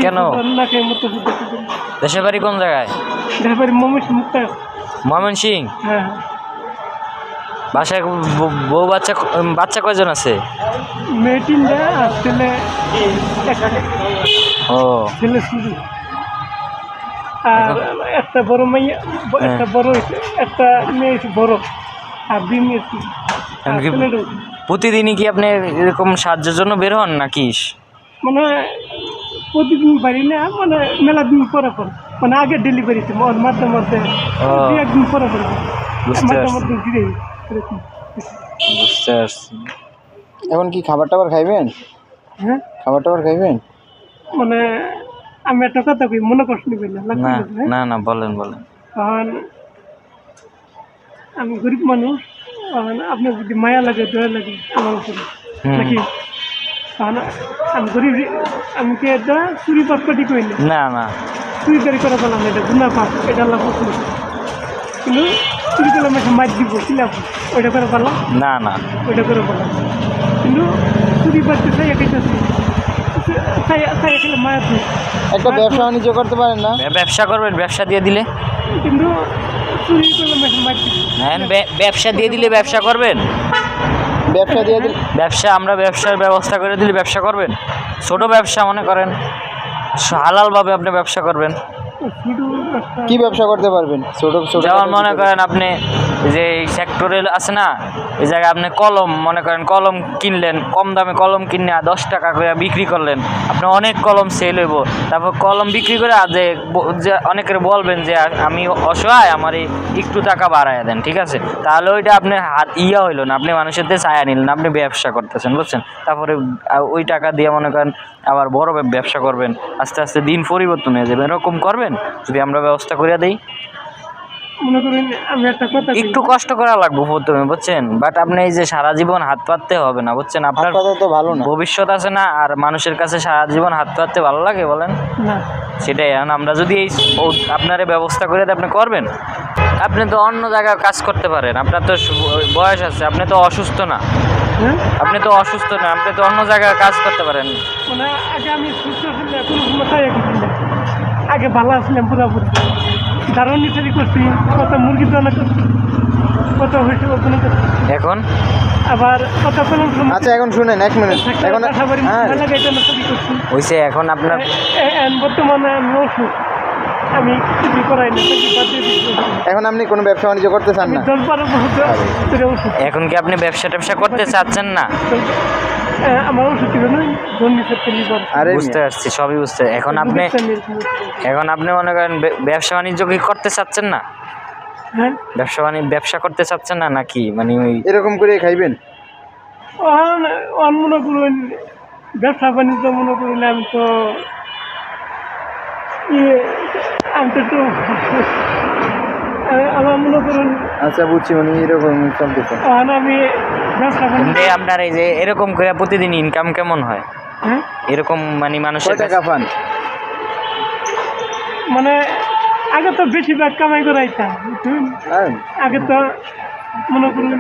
কেন? দেশের বাড়ি কোন জায়গায়? ময়মনসিংহ। হ্যাঁ। বাসায় বউ বাচ্চা কয়জন আছে? মেয়ে 3টা আর ছেলে 1টা। ও ছেলে শুধু। আর একটা বড় মেয়ে, একটা বড় একটা মেয়ে বড়, আর 2 মেয়ে। প্রতিদিনই কি আপনি এরকম সাহায্যের জন্য বের হন নাকি? মানে প্রতিদিন পারি না, মানে মেলা দিন পরে পর, মানে আগে ডেলিভারিতে মাঝে মধ্যে 2-1 দিন পরে পরে বুঝতে মাঝে পারছি মধ্যে ঘিরে। বুঝতে পারছি। এখন কি খাবার টাবার খাইবেন? হ্যাঁ, খাবার টাবার খাইবেন? মানে আমি একটা কথা কই, মনে কষ্ট নিবেন না। না না না, বলেন বলেন। কারণ আমি গরিব মানুষ, আপনার যদি মায়া লাগে, দয়া লাগে আমার উপরে নাকি, কারণ আমি গরিব, আমি কি এটা চুরি পাটপাটি করি না, না না, চুরি দাঁড়ি করে বললাম এটা গুণা পাপ, এটা আল্লাহ পছন্দ। কিন্তু চুরি করলে আমি একটা মার দিব, কিলাম ওইটা করে পারলাম না না, ওইটা করে বললাম। কিন্তু চুরি পাটতে চাই খাইতেছি, চাই খেলে মায়ের দিই। একটা ব্যবসা বাণিজ্য করতে পারেন না? ব্যবসা করবেন, ব্যবসা দিয়ে দিলে। কিন্তু চুরি করলে আমি একটা মার দিব। ব্যবসা দিয়ে দিলে ব্যবসা করবেন? ব্যবসা দিয়ে দিলে ব্যবসা, আমরা ব্যবসার ব্যবস্থা করে দিলে ব্যবসা করবেন? ছোট ব্যবসা মনে করেন, হালালভাবে আপনি ব্যবসা করবেন। কি ব্যবসা করতে পারবেন? ছোট ছোট যেমন মনে করেন আপনি যে সেক্টরে আছে না, এই জায়গায় আপনি কলম, মনে করেন কলম কিনলেন, কম দামে কলম কিনে 10 টাকা করে বিক্রি করলেন, আপনি অনেক কলম সেল হইব। তারপর কলম বিক্রি করে যে অনেকের বলবেন যে আমি অসহায়, আমার একটু টাকা বাড়ায় দেন, ঠিক আছে? তাহলে ওইটা আপনি হইলো না, আপনি মানুষের দিয়ে ছায়া নিলেন, আপনি ব্যবসা করতেছেন, বুঝছেন? তারপরে ওই টাকা দিয়ে মনে করেন আবার বড় ব্যবসা করবেন, আস্তে আস্তে দিন পরিবর্তন হয়ে যাবে। এরকম করবেন যদি আমরা ব্যবস্থা করে দিই। মনে করেন আমি একটা কথা একটু কষ্ট করা লাগবে প্রথমে, বুঝছেন? বাট আপনি এই যে সারা জীবন হাত পাততে হবে না, বুঝছেন? আপনার তো ভালো না, ভবিষ্যৎ আছে না, আর মানুষের কাছে সারা জীবন হাত পাততে ভালো লাগে বলেন? না, সেটাই। এখন আমরা যদি এই আপনার ব্যবস্থা করে দিই, আপনি করবেন? আপনি তো অন্য জায়গায় কাজ করতে পারেন, আপনার তো বয়স আছে, আপনি তো অসুস্থ না। আপনি তো অসুস্থ না, আপনি তো অন্য জায়গায় কাজ করতে পারেন। মানে আগে আমি সুস্থ ছিলাম, কোনো সমস্যা আগে ভালো আসলাম পুরোপুরি, ধারণ নিচারি করছি, কত মুরগি দানা করছি, কত হয়েছে ওখানে করছি। এখন আবার কত পেলাম। আচ্ছা এখন শুনেন 1 মিনিট। এখন হয়েছে, এখন আপনার বর্তমানে আমি ওষুধ, আমি কিছু করাই না, এখন আপনি কোনো ব্যবসা বাণিজ্য করতে চান না? এখন কি আপনি ব্যবসা ট্যাবসা করতে চাচ্ছেন না? আমার ওষুধ বুঝতে পারছি, সবই বুঝতে। এখন আপনি মনে করেন ব্যবসা বাণিজ্য কি করতে চাচ্ছেন না? হ্যাঁ, ব্যবসা করতে চাচ্ছেন না নাকি? মানে এরকম করে খাইবেন? মনে করুন ব্যবসা বাণিজ্য মনে করুন, আমি তো একটু আমার মনে করুন। আচ্ছা বুঝছি, মানে এরকম চলতেছে। আমি ব্যবসা বাণিজ্য আপনার এই যে এরকম করে প্রতিদিন ইনকাম কেমন হয়? হ্যাঁ, এরকম মানে মানুষের টাকা পান? মানে আগে তো বেশিরভাগ কামাই করাইতাম, আগে তো মনে করুন